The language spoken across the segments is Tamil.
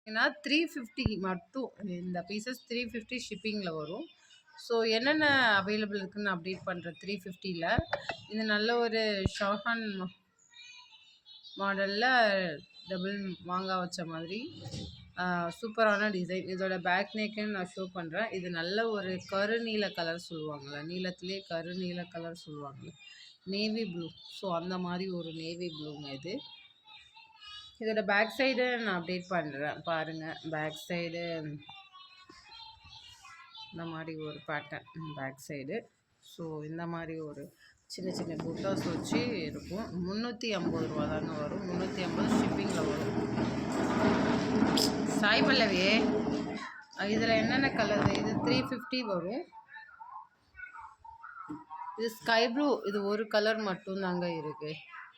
ஏன்னா 350 மட்டும் இந்த பீசஸ் 350 ஷிப்பிங்கில் வரும். ஸோ என்னென்ன அவைலபிள் இருக்குதுன்னு அப்டேட் பண்ணுறேன். 350ல் இது நல்ல ஒரு ஷாஹான் மாடலில் டபுள் மாங்காய் வச்ச மாதிரி சூப்பரான டிசைன். இதோட பேக் நெக்குன்னு நான் ஷோ பண்ணுறேன். இது நல்ல ஒரு கருநீல கலர் சொல்லுவாங்கள்ல, நீலத்திலே கருநீல கலர் சொல்லுவாங்கள்ல, நேவி ப்ளூ. ஸோ அந்த மாதிரி ஒரு நேவி ப்ளூங்க இது. இதோட பேக் சைடு நான் அப்டேட் பண்ணுறேன் பாருங்கள். பேக் சைடு இந்த மாதிரி ஒரு பேட்டர்ன் பேக் சைடு. ஸோ இந்த மாதிரி ஒரு சின்ன சின்ன புட்டாஸ் வச்சு இருக்கும். 350 ரூபா தாங்க வரும். 350 ஷிப்பிங்கில் வரும். சாய் பல்லவி இதில் என்னென்ன கலர்? இது 350 வரும். இது ஸ்கை ப்ளூ, இது ஒரு கலர் மட்டும்தாங்க இருக்குது.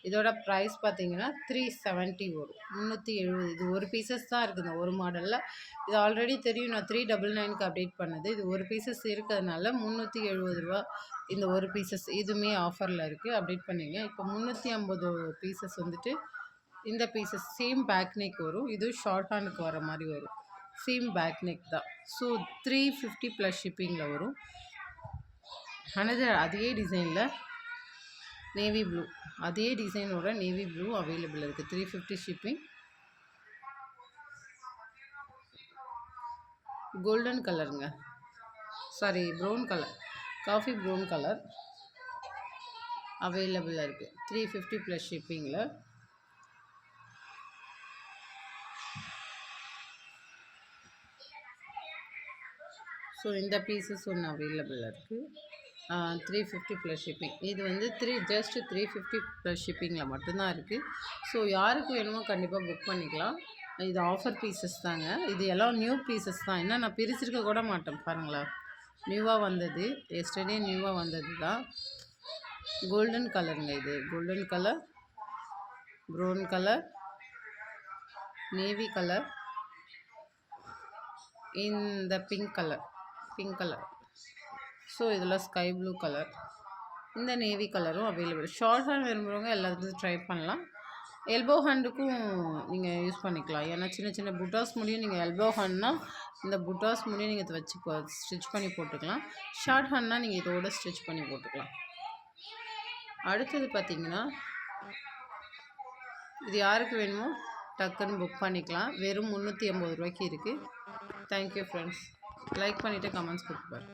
இதோட ப்ரைஸ் பார்த்தீங்கன்னா 370 வரும். 370. இது ஒரு பீசஸ் தான் இருக்குது இந்த ஒரு மாடலில். இது ஆல்ரெடி தெரியும், நான் 399க்கு அப்டேட் பண்ணது. இது ஒரு பீசஸ் இருக்கிறதுனால 370 ரூபா இந்த ஒரு பீசஸ். இதுவுமே ஆஃபரில் இருக்குது, அப்டேட் பண்ணிங்க. இப்போ 350 பீசஸ் வந்துட்டு இந்த பீசஸ் சேம் பேக் நெக் வரும். இது ஷார்ட் ஹேண்டுக்கு வர மாதிரி வரும். சேம் பேக் நெக் தான். ஸோ 350 ப்ளஸ் ஷிப்பிங்கில் வரும். அனதர் அதே டிசைனில் நேவி ப்ளூ, அதே டிசைனோட நேவி ப்ளூ அவைலபிள் இருக்குது. 350 ஷிப்பிங். கோல்டன் கலருங்க, sorry brown colour, coffee brown colour அவைலபிளாக இருக்குது. 350 ப்ளஸ் ஷிப்பிங்கில். ஸோ இந்த பீசஸ் ஒன்று அவைலபிளாக இருக்குது. 350 ப்ளஸ் ஷிப்பிங். இது வந்து ஜஸ்ட் 350 ப்ளஸ் ஷிப்பிங்கில் மட்டும்தான் இருக்குது. ஸோ யாருக்கு வேணுமோ கண்டிப்பாக புக் பண்ணிக்கலாம். இது ஆஃபர் பீசஸ் தாங்க. இது எல்லாம் நியூ பீசஸ் தான். என்ன நான் பிரிச்சிருக்க கூட மாட்டேன் பாருங்களேன். நியூவாக வந்தது, எஸ்டர்டே நியூவாக வந்தது தான். கோல்டன் கலருங்க இது. Golden colour, brown colour, navy colour, இந்த பிங்க் கலர். ஸோ இதில் ஸ்கை ப்ளூ கலர், இந்த நேவி கலரும் அவைலபிள். ஷார்ட் ஹேண்ட் விரும்புகிறவங்க எல்லாத்துக்கும் ட்ரை பண்ணலாம். எல்போ ஹேண்டுக்கும் நீங்கள் யூஸ் பண்ணிக்கலாம். ஏன்னா சின்ன சின்ன புட்டாஸ் முடியும். நீங்கள் எல்போ ஹேண்ட்னா இந்த புட்டாஸ் முடியும் நீங்கள் இதை வச்சு ஸ்டிச் பண்ணி போட்டுக்கலாம். ஷார்ட் ஹேண்ட்னா நீங்கள் இதோட ஸ்டிச் பண்ணி போட்டுக்கலாம். அடுத்தது பார்த்திங்கன்னா இது யாருக்கு வேணுமோ டக்குன்னு புக் பண்ணிக்கலாம். வெறும் 380 ரூபாய்க்கு இருக்குது. Thank you friends. லைக் பண்ணிவிட்டு கமெண்ட்ஸ் கொடுப்பாரு.